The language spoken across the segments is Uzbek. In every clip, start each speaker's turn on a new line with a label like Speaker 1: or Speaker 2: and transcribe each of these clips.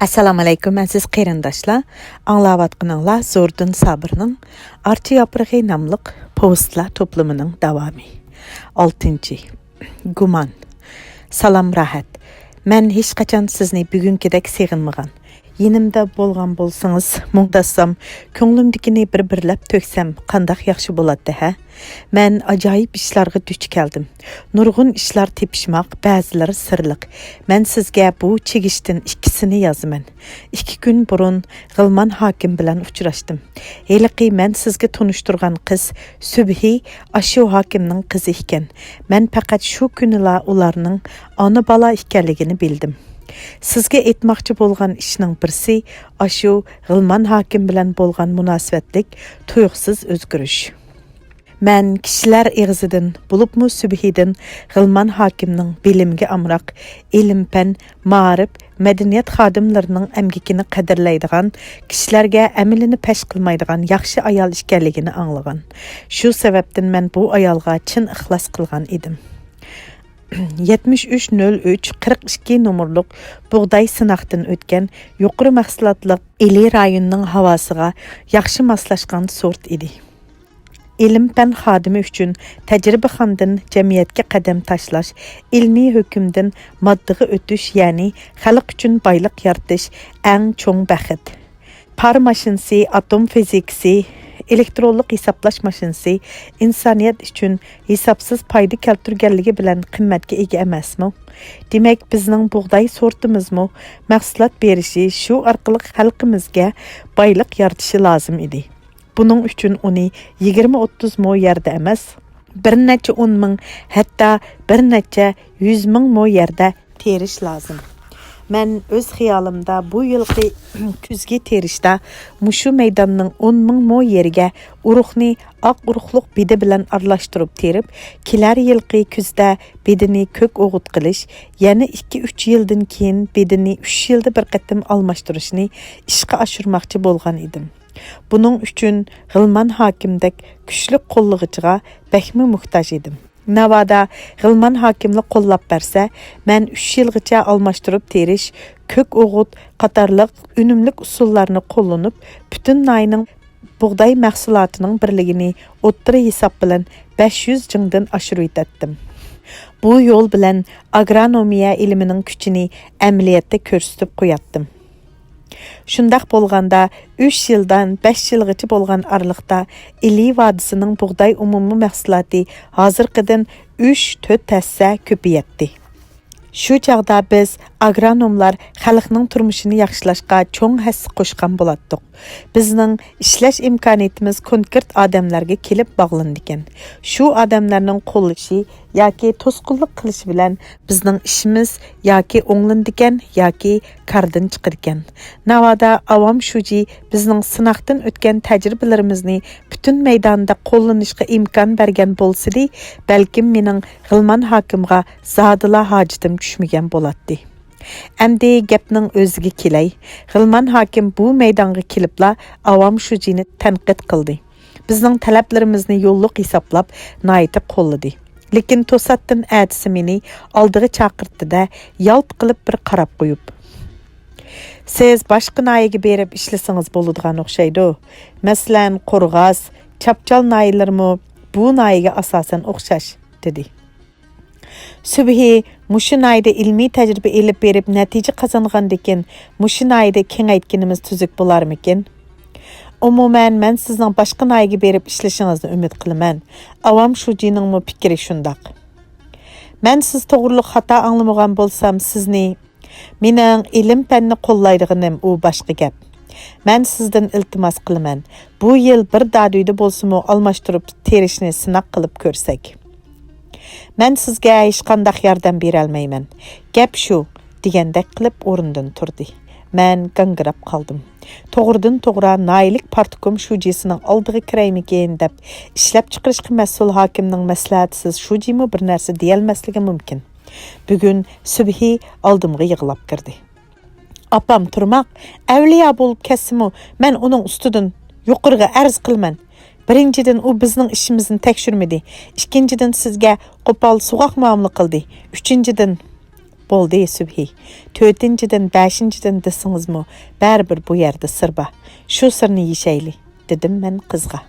Speaker 1: Assalamu alaykum aziz qarindoshlar. Anglayotganinglar Zo'rdin Sabirning Archa yaprog'i nomli povestlar to'plamining davomi. 6. Gumon. Salom rahat. Men hech qachon sizni bugünkidek seg'inmagan. Yenimda bo'lgan bo'lsangiz, muqtassam, ko'nglimdikini bir-birlab to'ksam, qandoq yaxshi bo'ladi, ha? Men ajoyib ishlarga duch keldim. Nurg'un ishlar tepishmoq, ba'zilari sirliq. Men sizga bu chegishdan ikkisini yozaman. 2 kun burun G'ilman hokim bilan uchrashdim. Heliqi men sizga tunishtirgan qiz Subhi ashu hokimning qizi ekan. Men faqat shu kunila ularning ona bola ekanligini bildim. Sizga aytmoqchi bo'lgan ishning birsi ashu G'ilman hokim bilan bo'lgan munosabatlik tuyuqsiz o'zgarish. Men kishilar eg'izidan, bo'libmi Subhidan G'ilman hokimning bilimga amroq, ilm-fan, ma'rif, madaniyat xodimlarining amgikini qadrlaydigan, kishilarga amalini pesh qilmaydigan yaxshi ayol ekanligini anglagan. Shu sababdan men bu ayolga chin ixlos qilgan edim. 7303-42 numurluq buğday sınaqdan o'tgan yuqori mahsulotli Ili rayonining havosiga yaxshi moslashgan sort edi. İlim-fan xodimi uchun tajribaxondan jamiyatga qadam tashlash, ilmiy hukmdan moddaga o'tish, ya'ni xalq uchun boylik yaratish eng cho'ng baxt. Par mashinasi, atom fizikasi, elektronlik hisoblash mashinasi insoniyat uchun hisobsiz foyda keltirganligi bilan qimmatga ega emasmi? Demak, bizning buğday sortimizmi mahsulot berishi, shu orqali xalqimizga boylik yaratishi lozim edi. Bunun uchun uni 20-30 mo yerda emas, bir necha 10 ming, hatto bir necha 100 ming mo yerda terish lozim. Men o'z xiyolimda bu yilgi kuzgi terishda mushu maydonning 10 ming mo yeriga uruqni oq uruqliq bidi bilan aralashtirib terib, kelar yilgi kuzda bidini ko'k o'g'it qilish, yana 2-3 yildan keyin bidini 3 yilda bir qatim almashtirishni ishga oshirmoqchi bo'lgan edim. Bunun uchun G'ilman hokimdek kuchli qo'llig'ichiga bakmi muhtoj edim. Navada G'ilman hokimlik qo'llab bersa, men 3 yilgacha almashtirib terish, ko'k o'g'it qatorliq unumlik usullarni qo'llanib, butun nayning buğday mahsulotining birligini o'ttiri hisob bilan 500 jingdan oshirib etdim. Bu yo'l bilan agronomiya ilmining kuchini amaliyotda ko'rsatib qo'yatdim. Shundaq bo'lganda 3 yildan 5 yilgacha bo'lgan aralıqda Ili vodisining buğday umumiy mahsuloti hozirgidan 3-4 tassa ko'paydi. Shu chaqda biz agronomlar xalqning turmushini yaxshilashga cho'ng hassa qo'shgan bo'lardik. Bizning ishlash imkoniyatimiz konkret odamlarga kelib bog'landi ekan. Shu odamlarning qo'llashi yoki to'sqinlik qilish bilan bizning ishimiz yoki o'nglandi ekan yoki kardan chiqar ekan. Navada avom shuji bizning sinoqdan o'tgan tajribalarimizni butun maydonda qo'llanishga imkon bergan bo'lsa-di, balkim mening G'ilman hokimga zodila hojitim tushmagan bo'ladi. Endi gapning o'ziga kelay. G'ilman hokim bu maydonga kelibla avom shujini tanqid qildi. Bizning talablarimizni yo'lliq hisoblab, noyita qo'lladi. Lekin to'satdan atisi meni oldiga chaqirdi-da, yalt qilib bir qarab qo'yib. Siz boshqa nayiga berib ishlasangiz bo'ladigan o'xshaydi. Masalan, Qo'rg'os, Chapchal nayilarmi bu nayiga asosan o'xshash, dedi. Subhi mushu nayda ilmiy tajriba elib berib natija qozongandan mushu nayda kengaytganimiz tuzuk bo'larmikin? Umuman men sizning boshqa nayiga berib ishlashingizni umid qilaman. Avam shujining fikri shundaq. Men siz to'g'riliq xato anglamagan bo'lsam, sizni mening ilm-fanni qo'llaydiganim u boshqa gap. Men sizdan iltimos qilaman. Bu yil bir daduyda bo'lsa-mu almashtirib terishni sinaq qilib ko'rsak. Men sizga hech qanday yordam bera olmayman. Gap shu, degandek qilib o'rnidan turdi. Men gangirab qoldim. To'g'ridan to'g'ri naylik partikom shujisining oldiga kiraymikin deb ishlab chiqarishga mas'ul hokimning maslahatisiz shujimi bir narsa deyolmasligi mumkin. Bugun Subhi oldimga yig'lab kirdi. Apam turmoq, avliyo bo'lib ketsa-mu, men uning ustidan yuqoriga arz qilman. Birinchidan u bizning ishimizni tekshirmadi. Ikkinchidan sizga qo'pol so'goq muomala qildi. Uchinchidan Boldi Sübhi. 4-dən 5-dən desingizmi, bərabər bu yerdə sır бар. Şu sırni yeyişəyli, dedim mən qızğa.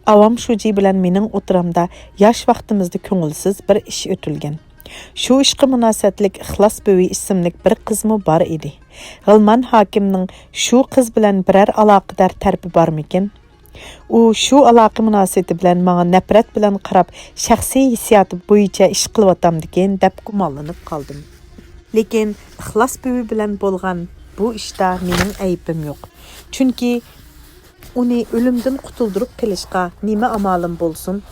Speaker 1: Avam şuji bilan mening o'tiramda yosh vaqtimizda ko'ngilsiz bir ish o'tilgan. Shu ishga munosabatlik Ixlos Bövi ismli bir qizmi bor edi. G'ilman hokimning shu qiz bilan biror aloqador tarbi bormikin? U shu aloqa munosabati bilan menga nafrat bilan qarab, shaxsiy hissiyoti bo'yicha ish qilyapamdikan deb gumonlanib qoldim. Lekin Ixlos Bövi bilan bo'lgan bu ishda mening aybim yo'q. Chunki uni o'limdan qutuldirib qilishga nima amalim bo'lsin?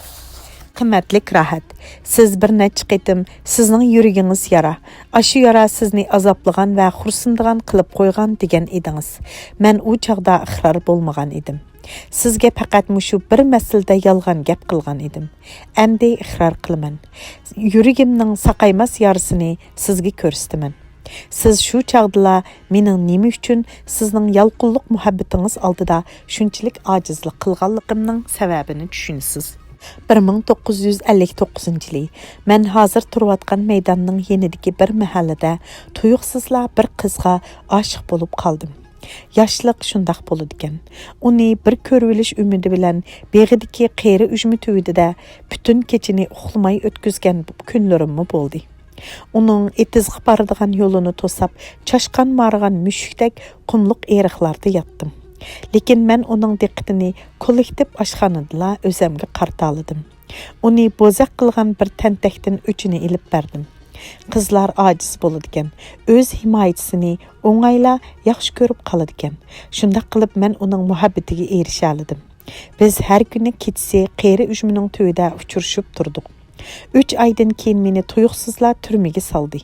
Speaker 1: Qimmatlik Rahat, siz bir necha qitim sizning yuragingiz yara. Ashu yara sizni azoblagan va xursindigan qilib qo'ygan degan edingiz. Men u chaqda iqror bo'lmagan edim. Sizga faqat mushu bir masalada yolg'on gap qilgan edim. Endi iqror qilaman. Yuragimning saqaymas yarasini sizga ko'rsataman. Siz shu chaqdala mening nima uchun sizning yalqinliq muhabbatingiz oldida shunchalik ojizlik qilganligimning sababini tushunasiz. 1959-yili men hozir turayotgan maydonning yenidagi bir mahallada tuyuqsizla bir qizga oshiq bo'lib qoldim. Yoshlik shundoq bo'ladi ekan. Uni bir ko'rilish umidi bilan beg'idagi qeri ujmi tuvida butun kechini uxlamay o'tkazgan kunlarimmi bo'ldi. Uning etizg'i boradigan yo'lini to'sab, chashqan margan mushukdek qumliq eriqlarda yotdim. Lekin men uning diqqatini kollektiv oshxonada o'zimga qartaladim. Uni bo'zaq qilgan bir tantakdan o'chini ilib berdim. Qizlar ojiz bo'ladi ekan, o'z himoyasini o'ng'ayla yaxshi ko'rib qoladi ekan. Shunday qilib men uning muhabbatiga erisha oldim. Biz har kuni kechasi qeri ujmining to'yida uchrashib turdik. 3 aydan keyin meni tuyuqsizlar turmaga soldi.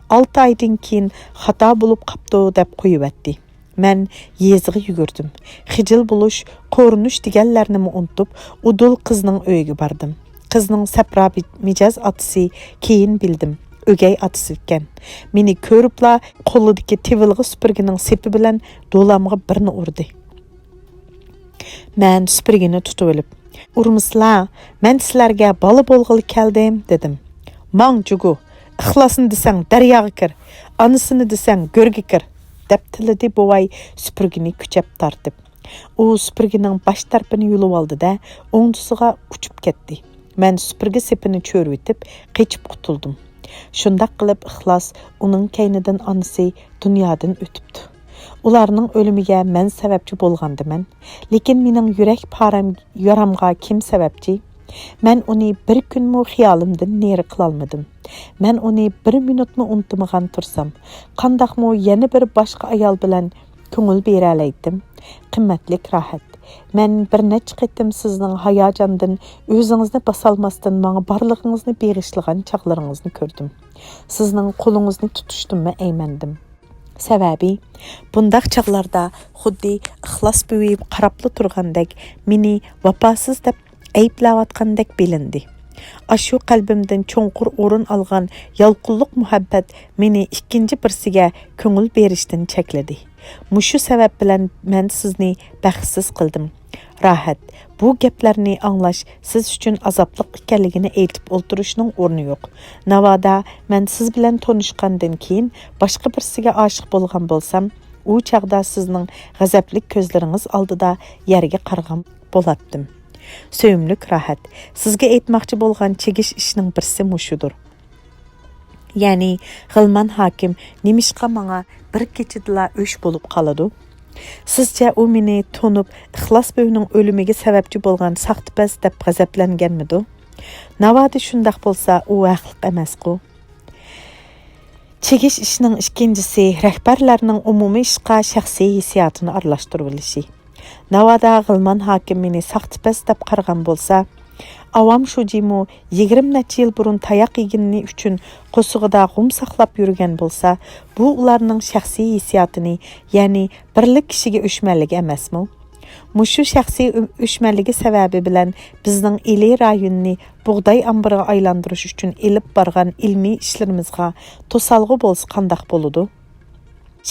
Speaker 1: 6 aydan keyin xato bo'lib qopdi deb qo'yibdi. Men yeziga yugurdim. Xijil bo'lish, qo'rinish deganlarni unutib, udul qizning uyiga bordim. Qizning sapra mijoz otasi keyin bildim. O'gay otasi ekan. Meni ko'ribla qo'lidagi tevilg'i supurgining sepi bilan do'lamga birni urdi. Men supurgini tutib olib, "Urmislar, men sizlarga bola bo'lg'ili keldim" dedim. "Mang jugu, ixlosini desang daryoga kir, onasini desang go'rga kir" deb tilidi bovay supurgini kuchab tortib. U supurgining bosh tarafini yulib oldi-da, o'ngdisiga uchib ketdi. Men supurgi sepini cho'rib etib, qechib qutuldim. Shundoq qilib Ixlos uning kaynidan onasi dunyodan o'tibdi. Ularning o'limiga men sababchi bo'lgandiman. Lekin mening yurak yaramga kim sababchi? Men uni bir kunmi xiyolimdan neri qila olmadim. Men uni bir minutmi unutmagan tursam, qandaqmi yana bir boshqa ayol bilan ko'ngil bera oldim. Qimmatlik Rahat, men bir necha qitim sizning hayajondan o'zingizni bosolmasdan menga borlig'ingizni berishligan chaqlaringizni ko'rdim. Sizning qo'lingizni tutishdimmi aymandim. Sababi, bundaq chaqlarda xuddi Ixlos Bövi qarabli turgandek, meni vafosiz deb ayblayotgandek bilindi. Ashu qalbimdan cho'nqur o'rin olgan yalqinliq muhabbat meni ikkinchi birsiga ko'ngil berishdan chekladi. Mushu sabab bilan men sizni baxtsiz qildim. Rahat, bu gaplarni anglash siz uchun azobli ekanligini aytib o'ltirishning o'rni yo'q. Navoda men siz bilan tanishgandan keyin boshqa birsiga oshiq bo'lgan bo'lsam, u chaqda sizning g'azabli ko'zlaringiz oldida yerga qarg'am bo'latdim. Söyümlük Rahat, sizga aytmoqchi bo'lgan chegish ishning birsi mushudur. Ya'ni G'ilman hokim nimishqa menga bir kechidala o'sh bo'lib qoladi. Sizcha u meni tonib Ixlos Bövining o'limiga sababchi bo'lgan saxtibaz deb g'azablanganmidi? Navoda shundaq bo'lsa, u haqliq emas-ku. Chegish ishning ikkinchisi rahbarlarning umumiy ishqa shaxsiy hissiyotini aralashtirib olishi. Navoda G'ilman hokim meni saxtibaz deb qargan bo'lsa, avam shujimu 20 necha yil burun tayoq yegini uchun qo'sig'ida g'um saqlab yurgan bo'lsa, bu ularning shaxsiy hissiyotini, ya'ni birlik kishiga o'shmanligi emasmi? Mushu shaxsiy o'shmanligi sababi bilan bizning Ili rayonini bug'doy ambiriga aylantirish uchun elib borgan ilmiy ishlarimizga to'salg'i bo'lsa qandoq bo'ladi?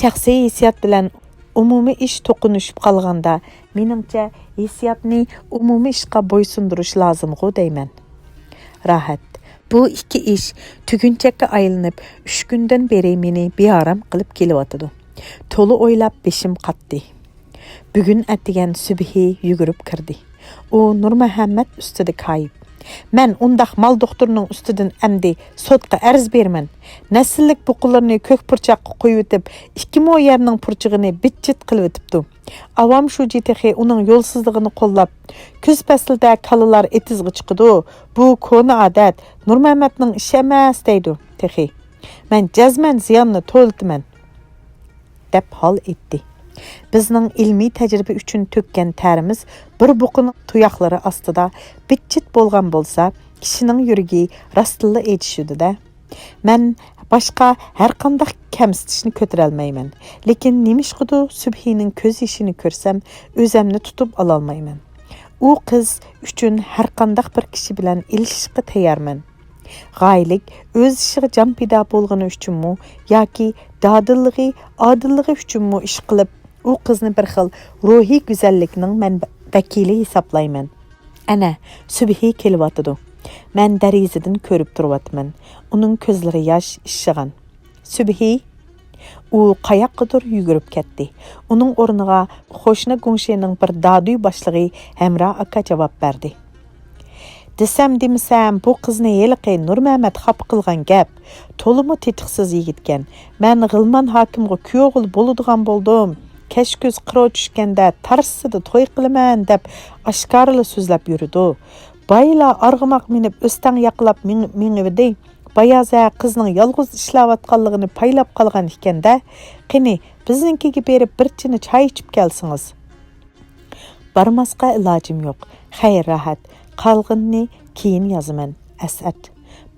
Speaker 1: Shaxsiy hissiyot bilan umumiy ish to'qinishib qolganda, meningcha hissiyotni umumiy ishga bo'ysundirish lozim-ku deyman. Rahat, Bu iki iş tügünçekке aylanıp 3 günden beri meni bearam qılıp kelyaptydy. Tolu oylap beşim qatdy. Bugün ätdigen sübhi yügürüp kirdi. O Nurmuhammed üstüde kayıp. Men undaq mal doktorunun üstüdün ämdi sotqa arz bermen. Näsillik buqularyny kök purçaqqa qoyup etip, 2 mo yerning purçıgını bitçit qılıp etipdi. Avam şu jitehi onun yolsuzluğunu qollap, küz paslida kalalar etizgi çıqıdı. Bu konu adat, Nurmuhammedning işi emas deydi tehi. Men jazman ziyanını to'ltiman dep hal etdi. Bizning ilmiy tajriba uchun tökkan tarimiz bir buqun tuyaqlari ostida bitchit bo'lgan bo'lsa, kishining yuragi rastilla etishidi-da. Men boshqa har qanday kamsitishni ko'tarolmayman, lekin nimishqidu subhining ko'z yeshini ko'rsam, o'zimni tutib ola olmayman. U qiz uchun har qanday bir kishi bilan ilishishga tayyorman. G'aylik o'z ishiga jon pido bo'lgani uchunmi yoki dadilligi, odilligi uchunmi ish qilib, u qizni bir xil ruhiy go'zallikning men vakili hisoblayman. Ana, subhi kelyapti. Men darizadan ko'rib turyapman. Uning ko'zlari yosh ishig'an. Subhi u qayoqqadir yugurib ketdi. Uning o'rniga qo'shni go'ngshening bir dadu boshlig'i Hamra aka javob berdi. Desem demisem bu qizni yeliqi Nurmuhammed xap qilgan gap. To'limi tetiqsiz yigitken. Men G'ilman hokimga kuyovul bo'ladigan bo'ldim. Keşköz qiro tushganda tarsida to'y qilaman deb oshkorli so'zlab yurdi. Bayla arg'imoq minib o'stan yaqlab mingivdi. Bayaza qizning yolg'iz ishlayotganligini paylab qolgan ekanda, qani biznikiga berib bir chini choy ichib kelsingiz. Barmasqa ilojim yo'q. Xayr rahat. Qolganini keyin yozaman. Asad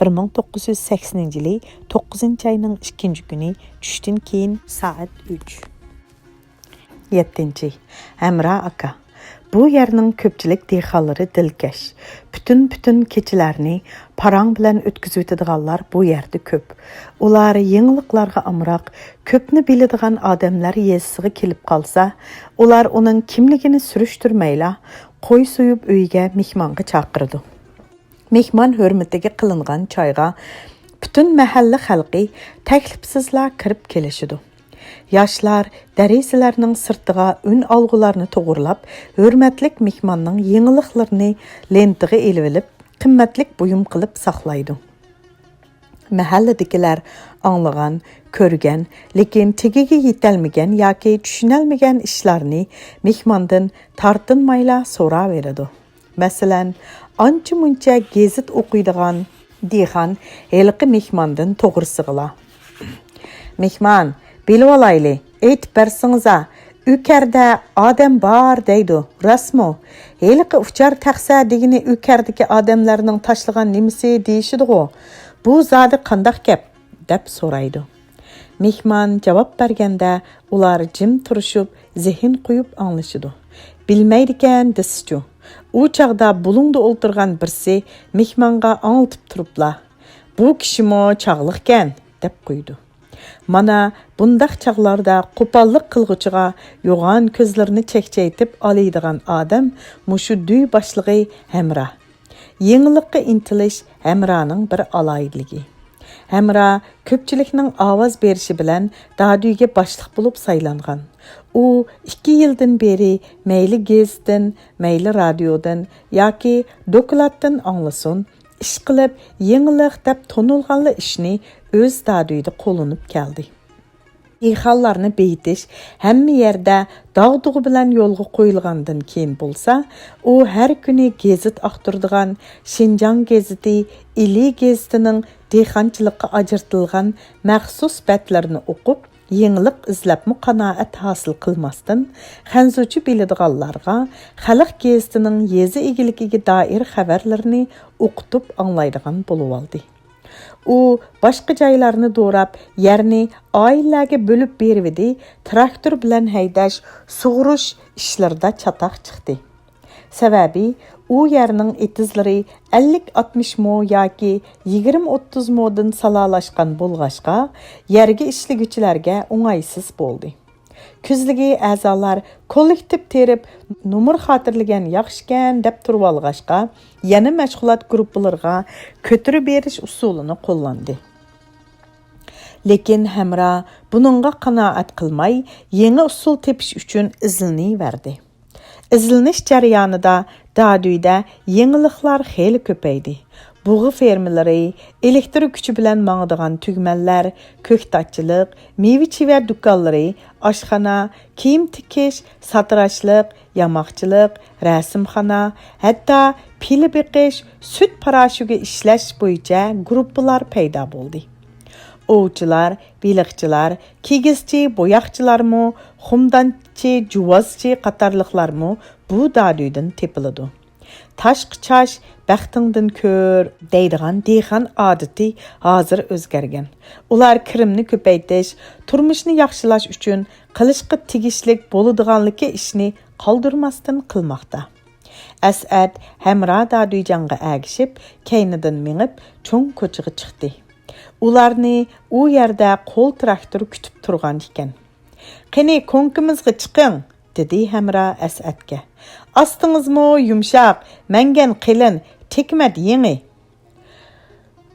Speaker 1: 1980-yili 9-ayning 2-kuni tushdan keyin soat 3. 7. Hamra aka. Bu yerning ko'pchilik dehqonlari dilkash. Bütün kechilarni parang bilan o'tkazib o'tadiganlar bu yerda ko'p. Ular yengiliqlarga amroq, ko'pni biladigan odamlar yesiga kelib qolsa, ular uning kimligini surishtirmayla, qo'y so'yib uyiga mehmonga chaqirdi. Mehmon hurmatiga qilingan choyga bütün mahalla xalqi taklifsizlar kirib kelishidi. Yaşlar darizalarning sirtiga ün algılarını to'g'irlab, hurmatlik mehmonning yengiliqlarini lentiga elib olib, qimmatlik buyum qilib saqlaydi. Mahalladagilar anglagan, ko'rgan, lekin tegiga yetolmagan yoki tushunolmagan ishlarni mehmondan tortinmayla so'raveradi. Masalan, ancha-muncha gazet o'qiydigan dehqon heliqi mehmondan to'g'risiqla. Mehmon bilib olayli, aytib bersingiz-a, Ökərdə adam bar deydi, rasmo. Heliqi uçar taqsa degini ökərdiki adamlarning tashlagan nimisi deyishidi-go. Bu zodi qandaq gap deb so'raydi. Mehmon javob berganda ular jim turishib, zehn qo'yib anglashidi. Bilmaydigan desichu. U chaqda bulungda o'ltirgan birsi mehmonga anglitib turibla. Bu kishimo chaqliqkan deb qo'ydi. Mana bundaq chaqlarda qo'pollik qilg'uchiga yo'g'on ko'zlarini chekchaytib oladigan odam mushu duy boshlig'i Hamra. Yengillikqa intilish Hamraning bir aloyidligi. Hamra ko'pchilikning ovoz berishi bilan daduyga boshliq bo'lib saylangan. U 2 yildan beri mayli gazetdan, mayli radiodan yoki dokladdan anglasin, ish qilib yengillik deb tonilganli ishni o'z daduyda qo'llanib keldi. Dehqonlarni beyitish hamma yerda dog'dug'i bilan yo'lga qo'yilgandan keyin bo'lsa, u har kuni gazet aqtirdigan Shinjang gazeti, Ili gazetining dehqonchilikqa ajratilgan maxsus batlarini o'qib, yengillik izlabmi qanoat hosil qilmasdan, xanzuchi biladiganlarga xalq gazetining yezi egiligiga doir xabarlarni o'qitib anglaydigan bo'lib oldi. U boshqa joylarni do'rab, yerni oilalarga bo'lib berdi, traktor bilan haydash, sug'urish ishlarida chataq chiqdi. Sababi u yerning etizlari 50-60 mo yoki 20-30 modan salalashgan bo'lg'ashqa, yerga ishlaguvchilarga o'ng'aysiz bo'ldi. Күзлігі әзалар kollektiv terib numur xatırlagan yaxşıkan deb turib alğaşqa, yana məşğulat gruppalarga kötürüb beriş usulunu qo'llandi. Lekin Hamra bununğa qanoat qilmay, yeni usul tepish uchun izlanaverdi. İzlanish jarayonida Daduyda yeniliklar xeyli ko'paydi. Buğu fermaları, elektrik gücü bilan mağdıgan tügmənlər, köktatçılıq, meyve-çiver dükkanları, aşxana, kiyim tikiş, satıraşlıq, yamaqçılıq, rəsimxana, hətta pili biqiş, süt paraşüge işləş boyunca gruppalar payda boldu. Ovçular, beliqçılar, kigizçi, boyaqçılarmı, xumdançı, juvazçı qatarlıqlarmı bu Daduydan tepilidu. Taşqı çaş, bəxtingdən kör, deydigan deyxan adeti hazır özgərgən. Ular kirimni köpəytiş, turmuşni yaxşılaş üçün qilishqı tegishlik boludiganligi ishni qaldırmasdan qilmoqda. Asad Hamra Daduyjanğa əgişib, keynidan minib, cho'ng ko'chaga chiqdi. Ularni u yerda qo'l traktor kutib turgan ekan. "Qani konkimizga chiqing", dedi Hamra Asadga. "Astыңызмы yumshaq, mangan qilin, tekmat yeni."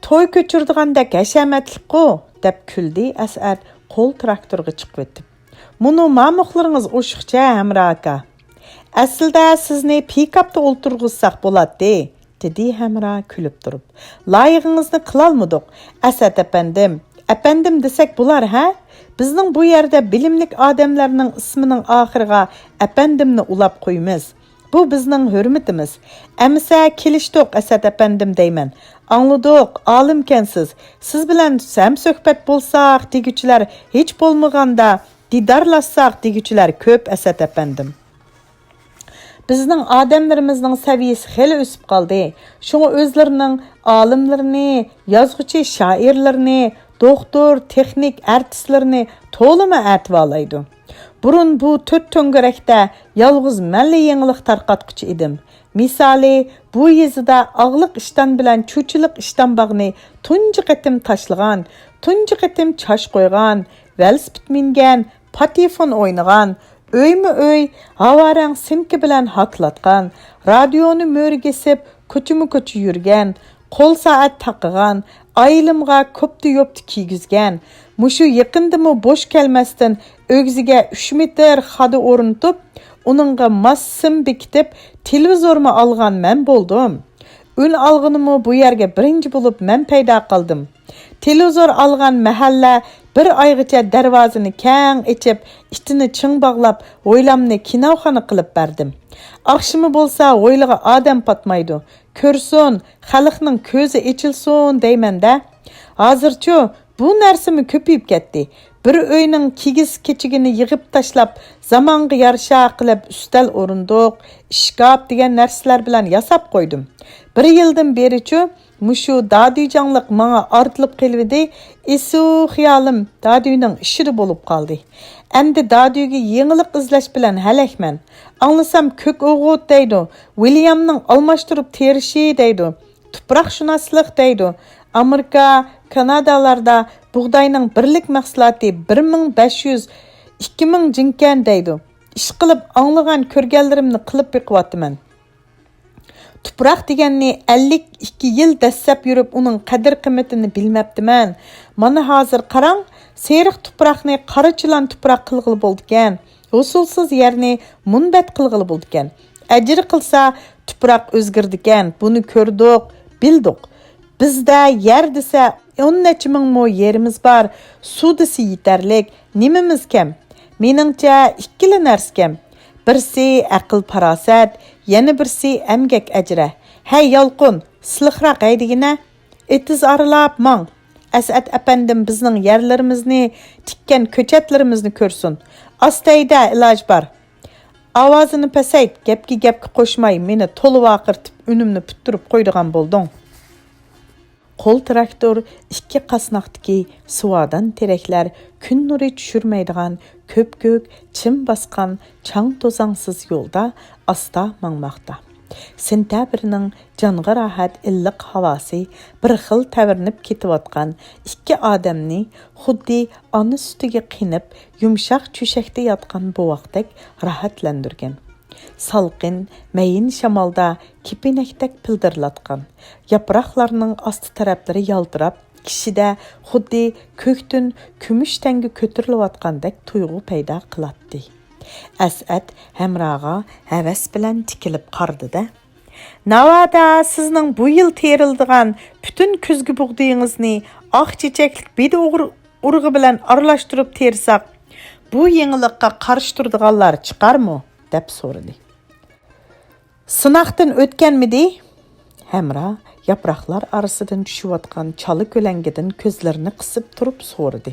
Speaker 1: "To'y ko'chirdigandek hashamatliq-ku", deb kuldi Asad qo'l traktorga chiqib o'tib. "Muni mamuqlaringiz o'shiqcha Hamra aka. Aslida sizni pikapda o'ltirg'izsaq bo'ladi", dedi Hamra kulib turib. "Loyig'ingizni qilolmadik, Asad apandim. Apandim desak bo'lar, ha? Bizning bu yerda bilimlik odamlarning ismining oxiriga apandimni ulab qo'yamiz. Bu bizning hurmatimiz. Amsa kelishdik Asad apandim deyman. Anladik, olimkansiz. Siz bilan sam suhbat bo'lsaq deguchilar hech bo'lmaganda didorlashsaq deguchilar ko'p Asad apandim. Bizning odamlarimizning saviyasi xeli o'sib qoldi. Shunga o'zlarining olimlarini, yozuvchi shoirlarini, doktor, texnik artistlarni to'limi atvalaydi. Burun bu to'rt to'ngarakda yolg'iz manli yangilik tarqatquchi edim. Misali, bu yezida og'liq ishdan bilan cho'chilik ishdan bag'ni tunji qatim tashlagan, tunji qatim chash qo'ygan, velosiped mingan, patifon o'ynagan, öy havarang simki bilan haklatgan, radioni mo'rgesib, ko'chima-ko'cha yurgan, qo'l soat taqıgan, aylimga kopti yopti kiygizgan, mushu yaqindimi bo'sh kelmasdan o'gziga 3 metr xada o'rnitib, uningga massim bekitib, televizorni olgan men bo'ldim. Un alg'inimi bu yerga birinchi bo'lib men paydo qildim. Televizor olgan mahalla bir oygacha darvozani keng ochib, itini ching bog'lab, o'ylamni kinoxona qilib berdim. Oqshimi bo'lsa, o'yliga odam patmaydi. Ko'rsin, xalqning ko'zi ochilsin deymanda. Hozircha bu narsami ko'payib ketdi. Bir uyning kigiz kechigini yig'ib tashlab, zamonga yarasha qilib ustal o'rindiq, ishkop degan narsalar bilan yasab qo'ydim. 1 yildan berichi mushu Daduyjanliq menga ortilib keldi. Esu xiyolim Daduyning ishida bo'lib qoldi. Endi Daduyga yangilik izlash bilan halakman. Anglasam ko'k o'g'ut deydi, Williamning almashtirib terishi deydi, tuproq shunaslik deydi. Amerika, Kanadalarda bug'doyning birlik mahsuloti 1500-2000 jinkan deydi. Ish qilib anglagan ko'rganlarimni qilib beqiyapman. Tuproq deganni 52 yil dastlab yurib, uning qadr-qimmatini bilmabdiman. Mana hozir qarang, seriq tuproqni qarachilan tuproq qilg'ili bo'lgan. Usulsiz yerni munbat qilg'ili bo'lgan. Ajr qilsa tuproq o'zgardigan. Buni ko'rdik, bildik. Bizda yer desa 10 necha ming mo yerimiz bor. Suv desa yetarlik. Nimamiz kam? Meningcha ikkili narsa kam. Birsi aql farosat, yana birsi emgak ajra. Hey yolqin, silixroq haydigina, etiz aralab mang. Asad apandim bizning yerlarimizni, tikkan ko'chatlarimizni ko'rsin. Astayda iloj bor. Ovozini pasayt, gapga qo'shmay, meni to'lib aqirtib, unimni puttirib qo'ydigan bo'lding. Qo'l traktor ikki qasnoqdagi suvadan teraklar kun nuri tushirmaydigan ko'p-ko'k chim basqan chang to'zangsiz yo'lda asta mangmoqda. Sentabrning canğa rahat illiq havası bir xil təvirinib ketiyotgan ikki odamni xuddi ona sütiga qinib yumshaq çöşəkdə yatqan boğaqdek rahatlandirgan. Salqin, mayin shamolda kipinakdek pildirlatgan. Yaproqlarning osti taraflari yaltirab, kishida xuddi ko'kdan kumush tangi ko'tarilayotgandek tuyg'u paydo qiladi. As'ad Hamraga havas bilan tikilib qardi-da. Navada sizning bu yil terildigan bütün kuzgi bug'doyingizni oq chechaklik bedi urug'i bilan aralashtirib tersak, bu yangilikqa qarshi turadiganlar chiqarmi? deb so'radi. Sınaqdan o'tganmidi? Hamra yaproqlar arasidan tushayotgan chala ko'langidan ko'zlarini qisib turib so'radi.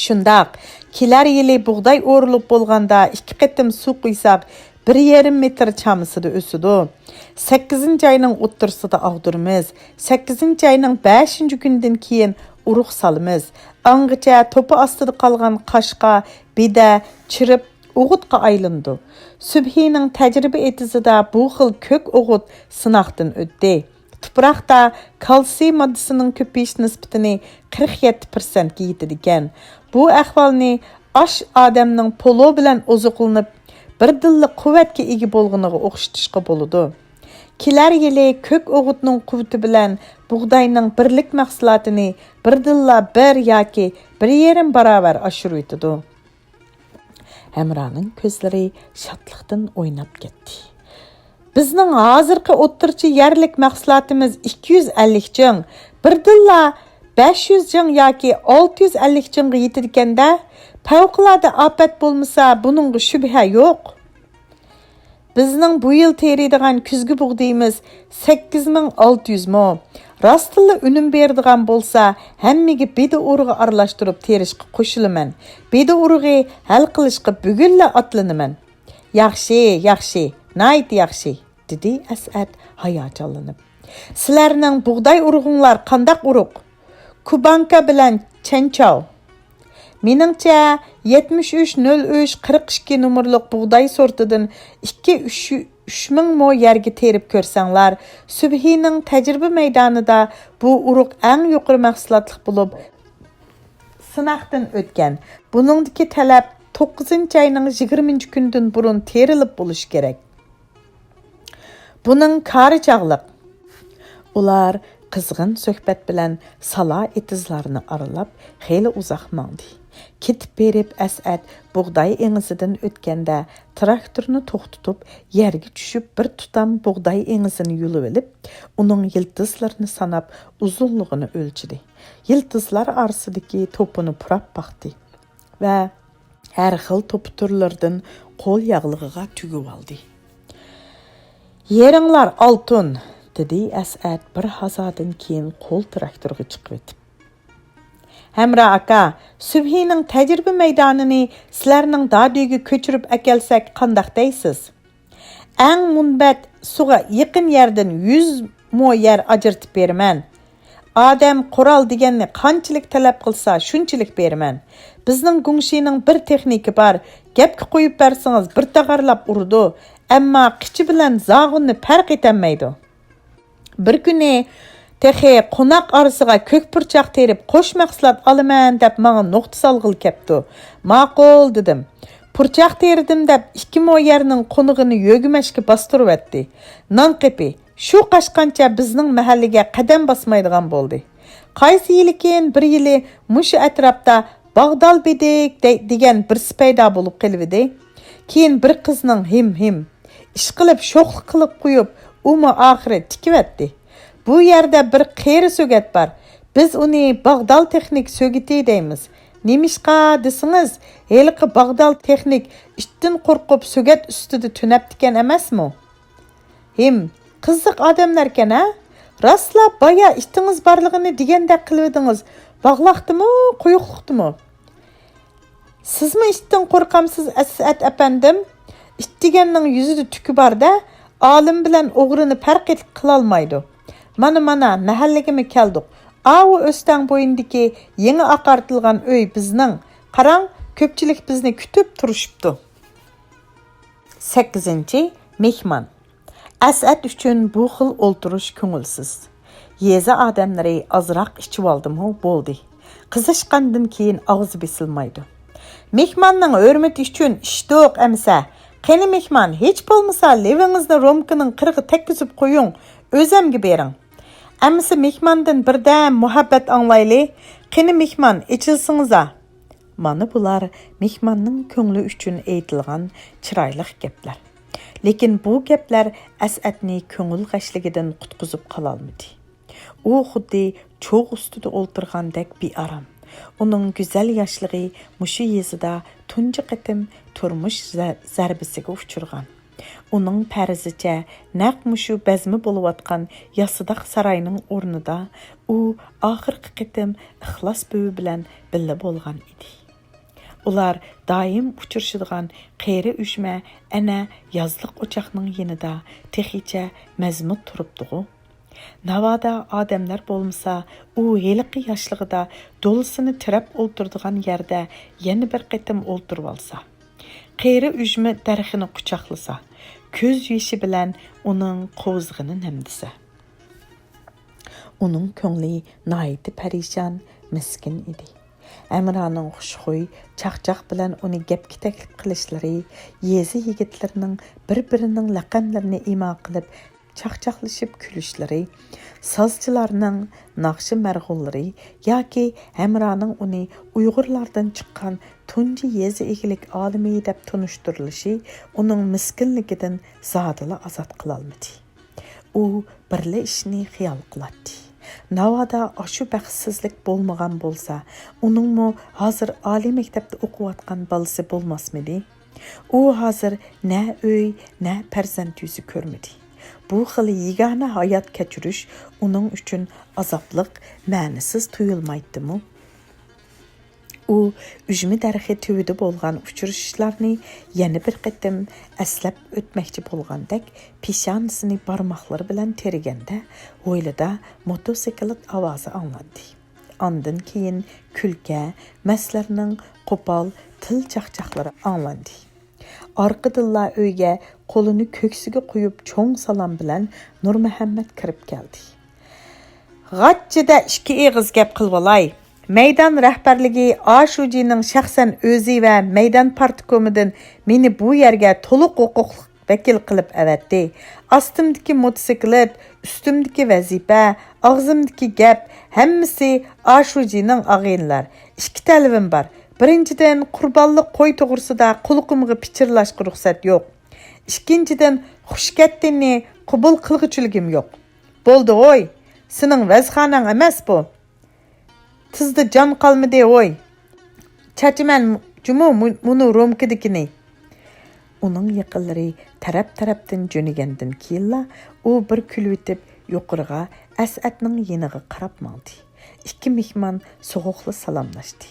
Speaker 1: Shundaq, kelar yili bug'doy o'rilib bo'lganda 2 qatim suv quysak, 1,5 metr chamasida o'sidi. 8-oyning o'ttirsida og'dirmiz. 8-oyning 5-kundan keyin urug' solamiz. Angacha to'pi ostida qolgan qashqa, bida, chirib o'g'itga aylandi. Subhining tajriba etizida bu xil ko'k o'g'it sinoqdan o'tdi. Tuproqda kalsiy moddasining ko'payish nisbatini 47% ga yetadigan. Bu ahvolni osh odamning polo bilan oziqlanib, birdilla quvvatga ega bo'lganiga o'xshatishga bo'ladi. Kelar yili ko'k o'g'itning quvvati bilan bug'doyning birlik mahsulotini birdilla 1 yoki 1,5 barobar oshirib. Hamraning ko'zlari shodlikdan o'ynab ketdi. Bizning hozirgi o'ttirchi yerlik mahsulotimiz 250 jing, birdilla 500 jing yoki 650 jingga yetadigan-da, favqulodda ofat bo'lmasa, buningga shubha yo'q. Bizning bu yil teriydigan kuzgi bug'doyimiz 8600 mo. Rastilla unum beradigan bo'lsa, hammaga beda urug'i aralashtirib terishga qo'shilaman. Beda urug'i hal qilishga bugunla atlanaman. Yaxshi, nayt yaxshi, dedi As'ad hayajonlanib. Sizlarning bug'doy urug'inglar qandaq urug'? Kubanka bilan chanchov. Meningcha 730342 nomerlik bug'doy sortidan 2-3 ming mo yerga terib ko'rsanglar, Subhining tajriba maydonida bu urug' eng yuqori mahsulotli bo'lib, sinoqdan o'tgan. Buningdagi talab 9-oyning 20-kundan burun terilib bo'lish kerak. Buning kari chog'liq. Ular qizg'in suhbat bilan sala etizlarini aralab, xeyli uzoq mangdi. Ketib berib As'ad bug'doy engizidan o'tganda traktorni to'xtatib, yerga tushib bir tutam bug'doy engizini yulib olib, uning yiltizlarini sanab uzunligini o'lchidi. Yiltizlar orasidagi to'pini purab baqdi va har xil to'p turlaridan qo'l yog'lig'iga tugib oldi. Yeringlar oltin, dedi As'ad bir hazodan keyin qo'l traktorga chiqib o'tib. Hamra aka, Subhining tajriba maydonini sizlarning dodiga ko'chirib akelsak qandaq deysiz? Eng munbat suvga yaqin yerdan 100 mo yer ajratib beraman. Odam qurol deganni qanchalik talab qilsa, shunchalik beraman. Bizning Gungshining bir texnika bor. Gapga qo'yib bersangiz bir tag'arlab urdi, ammo qichi bilan zag'unni farq etolmaydi. Bir kuni texi qo'noq orasiga ko'k purchoq terib qo'sh mahsulot olaman deb menga nuqta solg'il kepti. Ma'qul dedim. Purchoq terdim deb 2 mo yerning qo'nig'ini yo'gimashga bostirib etdi. Non qipi shu qashqancha bizning mahallaga qadam bosmaydigan bo'ldi. Qaysi yilikin bir yili mushu atrofda Bag'dal bedik degan bir paydo bo'lib qilibdi. Keyin bir qizning him ish qilib sho'xlik qilib qo'yib, umi oxiri tikvetdi. Bu yerda bir qeri so'gat bor. Biz uni Bag'dal texnik so'giti deymiz. Nemishqa desingiz, heliqi Bag'dal texnik ishdan qo'rqib so'gat ustida tunabdikan emasmi? Qiziq odamlarkan a? Rastla baya ishtingiz borligini degandek qilibdingiz. Bog'laqdimi, quyuqliqdimi? Sizmi ishdan qo'rqamsiz As'ad apandim? Ish deganning yuzida tuki bor-da, olim bilan o'g'rini farq etib qila olmaydi. Mana mahallagami keldik. Avu o'stan bo'yindagi yangi oqartilgan uy bizning. Qarang, ko'pchilik bizni kutib turishibdi. 8-mehmon. As'ad üçün bu xil o'ltirish ko'ngilsiz. Yeza odamlari azroq ichib oldim-hu bo'ldi. Qizishqandan keyin og'zi besilmaydi. Mehmonning hurmati uchun ishtoq amsa. Qani mehmon, hech bo'lmasa levingizni romkaning qirg'i tekkizib qo'ying, o'zimga bering. Amsa mehmondan birdan muhabbat anglayli. Qani mehmon, ichilsingiz-a. Mana bular mehmonning ko'ngli uchun aytilgan chiroyli gaplar. Lekin bu gaplar As'adni ko'ngil g'ashligidan qutqizib qola olmadi. U xuddi cho'g' ustida o'ltirgandek bearam. Uning go'zal yoshlig'i mushu yezida tunji qatim turmush zarbisiga uchirgan. Uning farzicha naq mushu bazmi bo'layotgan yasidaq saroyning o'rnida u oxirgi qatim ixlos bo'yi bilan billa bo'lgan edi. Ular doim uchirishadigan qeyri ujma ana yozliq o'choqning yanida texicha mazmut turibdi-ku. Navada odamlar bo'lmasa, u heliqi yoshligida do'lisini tirab o'ltirdigan yerda yana bir qatim o'ltirib olsa, qeyri ujma darxini quchoqlasa, ko'z yoshi bilan uning qo'zg'ini namdisa. Uning ko'ngli noiti parishon, miskin edi. Amraning xushxuy, chaqchaq bilan uni gapga taklif qilishlari, yezi yigitlarning bir-birining laqamlarini imo qilib chaqchaqlashib kulishlari, sazchilarning naqshi marg'ullari yoki Amraning uni Uyg'urlardan chiqqan tunji yezi egilik olimi deb tunishtirilishi uning miskinligidan zodila azod qila olmadi. U birli ishni xiyol qiladi. Navada ashu baxtsizlik bo'lmagan bo'lsa, uningmi hozir oliy maktabda o'qiyotgan bolasi bo'lmasmidi? U hozir na uy, na farzand yuzi ko'rmadi. Bu xil yagona hayot kechirish uning uchun azobliq, ma'nisiz tuyulmaydimi? U ujmi darxi tuvida bo'lgan uchrashishlarni yana bir qatim aslab o'tmoqchi bo'lgandek peshonasini barmoqlari bilan terganda o'ylida motosiklet ovozi anglandi. Ondan keyin kulka, maslarning qo'pol til chaqchaqlari anglandi. Arqadilla uyga qo'lini ko'ksiga qo'yib cho'ng salom bilan Nur Muhammad kirib keldi. G'achchida ikki eg'iz gap qilib olay. Meydan rahbarligi Ashujining shaxsan o'zi va Meydan partikomidan meni bu yerga to'liq huquqli vakil qilib avatdi. Ostimdagi motosiklet, ustimdagi vazifa, og'zimdagi gap hammasi Ashujining og'inlar. Ikki talabim bor. Birinchidan qurbonlik qo'y to'g'risida qulqimga pichirlashga ruxsat yo'q. Ikkinchidan xushkatdini qabul qilg'ichiligim yo'q. Bo'ldi o'y. Sening vazxonang emas bu. Tizda jon qolmadi o'y. Chachiman jumu muni romkidikini. Uning yaqinlari taraf-tarafdan jo'nigandan keyinla u bir kulib o'tib yuqoriga As'adning yeniga qarab mangdi. Ikki mehmon so'g'uqli salomlashdi.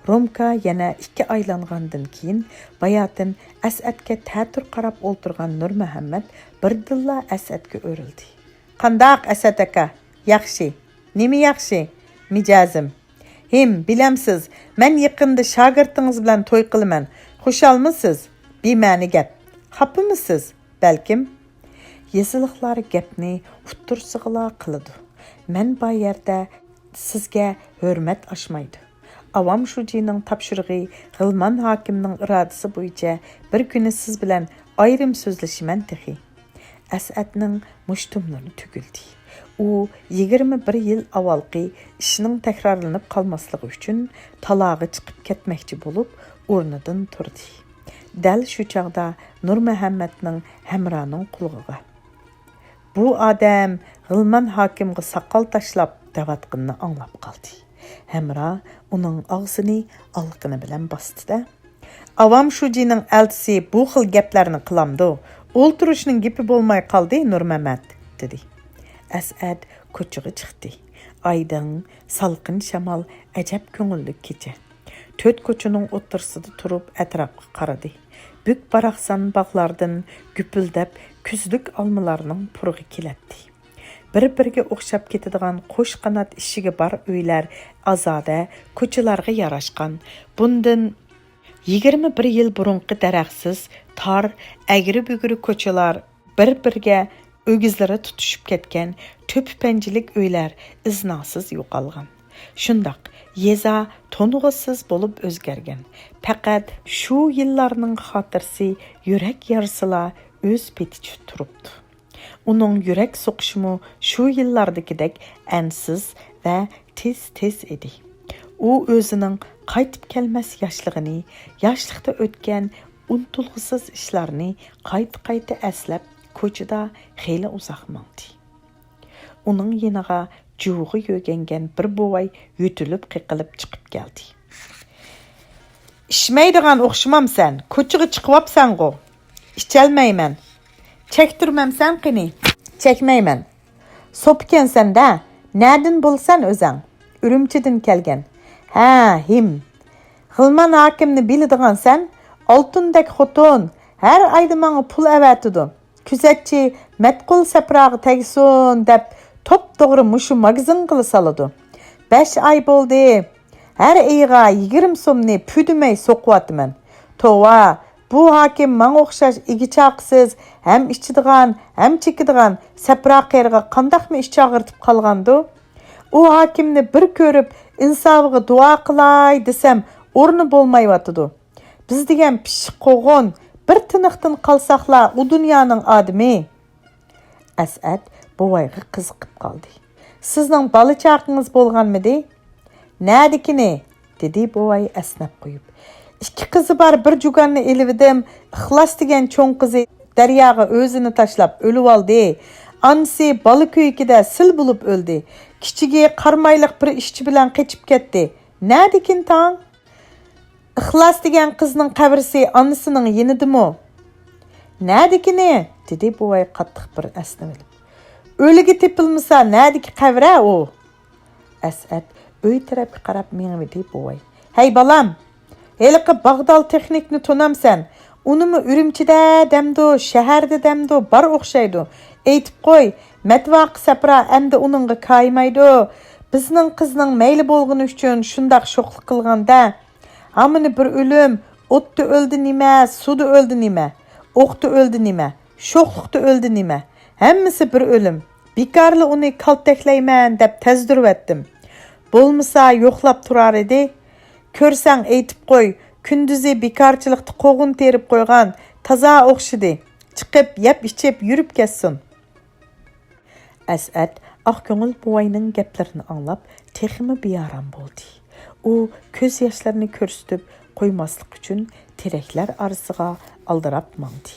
Speaker 1: Romka yana ikki aylangandan keyin bayatin As'adga ta'tir qarab o'ltirgan Nur Muhammad birdilla As'adga o'rildi. Qandaq As'ad aka? Yaxshi. Nima yaxshi? Mijozim. Bilamsiz, men yaqinda shogirdingiz bilan to'y qilaman. Xushalmisiz? Bema'ni gap. Xapimisiz? Balkim. Yesiliqlar gapni uttursig'ila qiladi. Men bu yerda sizga hurmat oshmaydi. Avam shujining topshirig'i G'ilman hokimning irodasi bo'yicha bir kuni siz bilan ayrim so'zlashiman texi. As'adning mushtumlari tugildi. U 21 yil avvalgi ishining takrorlanib qolmasligi uchun talog'i chiqib ketmoqchi bo'lib, o'rnidan turdi. Dal shu chaqda Nur Muhammadning Hamraning qulog'iga bu odam G'ilman hokimga soqol tashlab davatqinni anglab qoldi. Hamra uning og'zini olqini bilan bosdi-da. Avam shujining eltisi bu xil gaplarni qilamdi. O'ltirishning gapi bo'lmay qoldi, Nur Muhammad dedi. As'ad ko'chaga chiqdi. Aydin, salqin shamol ajab ko'ngilli kecha. To'rt ko'chaning o'rtasida turib atrofga qaradi. Buk baraqsan bog'lardan gupildab kuzlik olmalarning purg'i keladi. Bir-biriga o'xshab ketadigan qo'sh qanot ishiga bar uylar azoda ko'chalarga yarashgan. Bundan 21 yil burunqi daraxtsiz, tor, agri-bugri ko'chalar bir-biriga Өгізлері tutuşup ketken töpüpençilik öyler iznasız yo'qolgan. Şundaq, yeza tonuğusuz bolup özgergen. Faqat şu yıllarının xatırsı yürek yarısıla öz petiçi turupdu. Onun yürek soquşumu şu yıllardakidek ensiz ve tez idi. O özünün qaytib kelmez yaşlığını, yaşlıqda ötken untulğusuz işlerini qayta əslab koçida xeyli uzaq mangdi. Onun yanıga juğu yögengen bir bovay yütülüp qıqılıp çıkıp geldi. İşmeydiğen oxşumam sen, koçığı çıkıvapsan go. İçelmeymen. Çektirmem sen qini. Çekmeymen. Sopken sen de, nereden bulsan özən? Ürümçidin kelgen. Ha, him. Hılman hakimni bildiğen sen, altındaki xotun, her ayda bana pul əvətidu. Küzetçi, metqul seprağı tegsun, dep, top doğru muşu magazin qılı salıdı. 5 ay boldu. Her ayga 20 somni püdümey soqvatımın. Tova, bu hakim man oxşaş igi çaqsız, hem işçidiğen, hem çekidiğen seprağı qerga qandaq mı iş çağırtıp qalğandı? O hakimni bir körüp insabığı dua qılay desem, ornu bolmayvatıdı. Biz degen pişik qoğun, bir tınıqtın qalsaqla o dünyanın adımı. Əsəd bovayğı qızıqıb qaldı. Sizning balı çaqınız bolğan mıdı? Nədikini? Dedi bovay əsnab qoyub. 2 kızı bar bir juganını elividim. İxlas degen çoğun kızı daryaga özünü taşlap ölüp aldı. Anысы balı köykide sil bulup öldü. Kichigi qarmayliq bir işçi bilan qechib ketdi. Nədikin taң? İxlas degen qızның qabrisi anısının yenidimi? Nədikini? Dedi bovay qattiq bir əsnab elib. Ölüge tepilmisa nədiki qabra o? Əsəd öy tarafga qarab mengidi bovay. Hey balam, heliqi Bağdal texnikni tonamsan. Unumu Ürümçide demdu, şehirde demdu, bar oxşaydı. Eytip qoy, metvaq sapra emdi onunga kaymaydı. Bizning qizning meyli bolğunu üçün şundaq şoqluk qılğanda. Hamını bir ölüm, otdu öldü nime, sudu öldü nime, oqdu öldü nime, şoqlukdu öldü nime. Hemmisi bir ölüm. Bikarlı onu kaltekleymen dep tezdirip ettim. Bolmasa yoxlap turar edi. Körsen eytip qoy, kündüzü bikarçılıqtı qoğun terip qoygan, taza oxşidi. Çıkıp yep içip yürüp kessin. Əsəd Aqko'ngul buvayning gaplarını anlap teximi biyaram boldi. O köz yaşlarını körüstüp qoymaslık üçün terekler arasıga aldırap mangdi.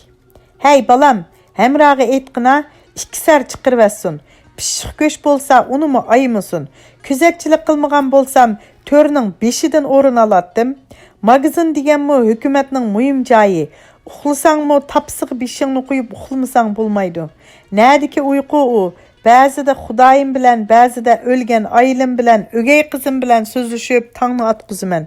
Speaker 1: Hey balam, hemrağı eytqina 2 sar çıqırvasın. Pişik köş bolsa onu mu ayımısın? Küzetçilik qılmıgan bolsam törünün 5'den orun alattım. Magazin degen mu hükümetinin mühim jayı. Uxlasan mı tapsığı bişingni qoyup uxlamasan bolmaydı. Nädiki uyku o? Ba'zida Xudayim bilen, ba'zida ölgen ayılım bilen, ögey kızım bilen sözlüşüp tangni atqızıman.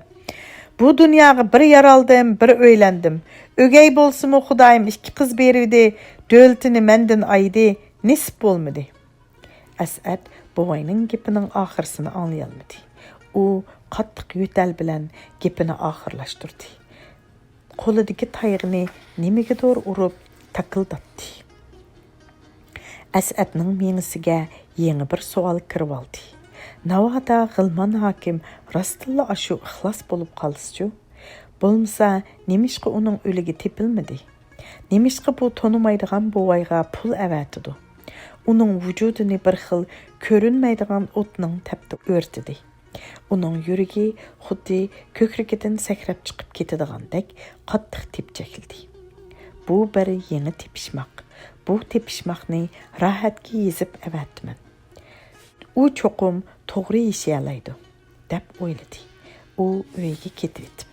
Speaker 1: Bu dünyaga bir yaraldım, bir öylendim. Ögey bolsumu Xudayim 2 kız berivdi, döltini menden aydı, nisip bolmadı. Əsəd bovayning gepinin ahırsını anlayalmadı. O qattiq yo'tal bilan gepini oxirlashtirdi. Qo'lidagi tayg'ini nimaga urib takildatdi. Əsədning mengisiga yangi bir savol kirib oldi. Navada G'ilman hakim rostilla ashu ixlos bo'lib qolsa-chu? Bo'lmasa, nemishqa uning o'ligi tepilmadi? Nemishqa bu tonimaydigan bovayga pul avatidi? Uning vujudini bir xil ko'rinmaydigan o'tning tapdi o'rtidi. Uning yuragi xuddi ko'krigidan sakrab chiqib ketadigandek qattiq tepchakildi. Bu bir yangi tepishmoq. Bu tepishmoqni rohatga yezib avatman. U cho'qim to'g'ri yashayalaydi, deb o'yladi. U uyiga ketib